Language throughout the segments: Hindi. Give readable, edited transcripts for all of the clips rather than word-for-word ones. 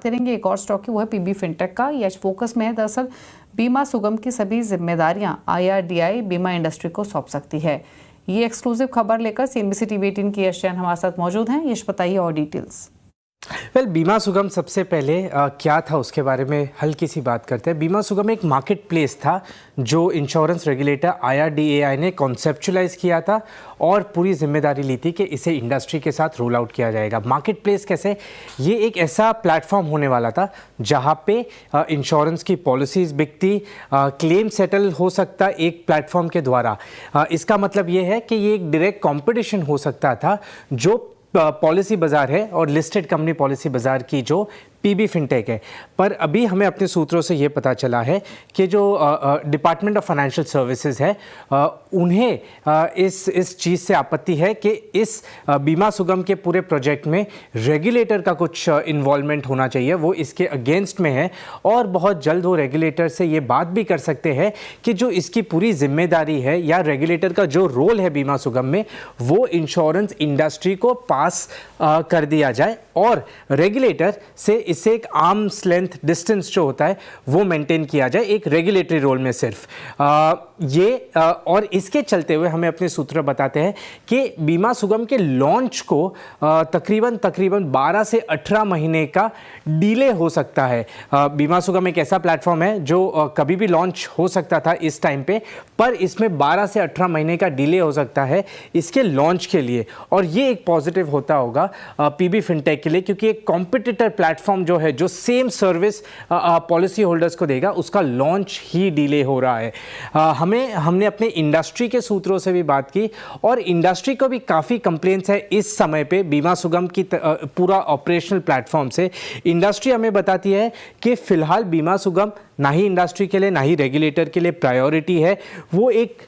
बात करेंगे एक और स्टॉक की, वो है पीबी फिनटेक का। ये आज फोकस में है। दरअसल बीमा सुगम की सभी जिम्मेदारियां IRDAI बीमा इंडस्ट्री को सौंप सकती है। ये एक्सक्लूसिव खबर लेकर CNBC TV 18 की यश जैन हमारे साथ मौजूद हैं। यश, बताइए और डिटेल्स। बीमा सुगम सबसे पहले क्या था उसके बारे में हल्की सी बात करते हैं। बीमा सुगम एक मार्केट प्लेस था जो इंश्योरेंस रेगुलेटर IRDAI ने कॉन्सेप्चुलाइज किया था और पूरी जिम्मेदारी ली थी कि इसे इंडस्ट्री के साथ रोल आउट किया जाएगा। मार्केट प्लेस कैसे? ये एक ऐसा प्लेटफॉर्म होने वाला था जहाँ पे इंश्योरेंस की पॉलिसीज़ बिकती, क्लेम सेटल हो सकता एक प्लेटफॉर्म के द्वारा। इसका मतलब ये है कि ये एक डायरेक्ट कॉम्पिटिशन हो सकता था जो पॉलिसी बाजार है और लिस्टेड कंपनी पॉलिसी बाजार की जो पीबी फिनटेक है। पर अभी हमें अपने सूत्रों से ये पता चला है कि जो डिपार्टमेंट ऑफ फाइनेंशियल सर्विसेज है उन्हें इस चीज़ से आपत्ति है कि इस बीमा सुगम के पूरे प्रोजेक्ट में रेगुलेटर का कुछ इन्वॉल्वमेंट होना चाहिए। वो इसके अगेंस्ट में है और बहुत जल्द वो रेगुलेटर से ये बात भी कर सकते हैं कि जो इसकी पूरी जिम्मेदारी है या रेगुलेटर का जो रोल है बीमा सुगम में, वो इंश्योरेंस इंडस्ट्री को पास कर दिया जाए और रेगुलेटर से इससे एक आर्म्स लेंथ डिस्टेंस जो होता है वो मेंटेन किया जाए, एक रेगुलेटरी रोल में सिर्फ और इसके चलते हुए हमें अपने सूत्र बताते हैं कि बीमा सुगम के लॉन्च को तकरीबन 12 से 18 महीने का डिले हो सकता है। बीमा सुगम एक ऐसा प्लेटफॉर्म है जो कभी भी लॉन्च हो सकता था इस टाइम पे, पर इसमें 12 से 18 महीने का डिले हो सकता है इसके लॉन्च के लिए। और ये एक पॉजिटिव होता होगा पीबी फिनटेक के लिए, क्योंकि एक कॉम्पिटिटर प्लेटफॉर्म जो है जो सेम सर्विस पॉलिसी होल्डर्स को देगा, उसका लॉन्च ही डिले हो रहा है। हमने अपने इंडस्ट्री के सूत्रों से भी बात की और इंडस्ट्री को भी काफ़ी कंप्लेंट्स है इस समय पे बीमा सुगम की पूरा ऑपरेशनल प्लेटफॉर्म से। इंडस्ट्री हमें बताती है कि फिलहाल बीमा सुगम ना ही इंडस्ट्री के लिए ना ही रेगुलेटर के लिए प्रायोरिटी है, वो एक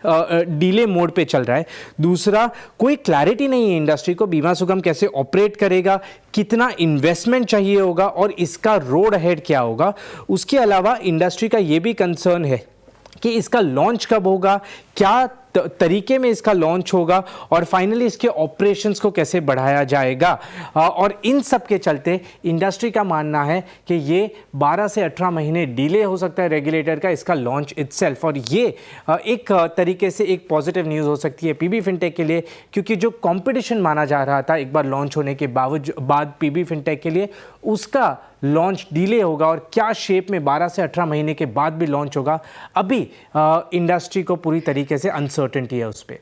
डिले मोड पे चल रहा है। दूसरा, कोई क्लैरिटी नहीं है इंडस्ट्री को बीमा सुगम कैसे ऑपरेट करेगा, कितना इन्वेस्टमेंट चाहिए होगा और इसका रोड अहेड क्या होगा। उसके अलावा इंडस्ट्री का ये भी कंसर्न है कि इसका लॉन्च कब होगा, क्या तरीके में इसका लॉन्च होगा और फाइनली इसके ऑपरेशंस को कैसे बढ़ाया जाएगा। और इन सब के चलते इंडस्ट्री का मानना है कि ये 12 से 18 महीने डिले हो सकता है रेगुलेटर का इसका लॉन्च इटसेल्फ। और ये एक तरीके से एक पॉजिटिव न्यूज़ हो सकती है पीबी फिनटेक के लिए, क्योंकि जो कंपटीशन माना जा रहा था एक बार लॉन्च होने के बाद पीबी फिनटेक के लिए, उसका लॉन्च डिले होगा और क्या शेप में 12 से 18 महीने के बाद भी लॉन्च होगा, अभी इंडस्ट्री को पूरी तरीके से अनसर्टेनिटी है उस पर।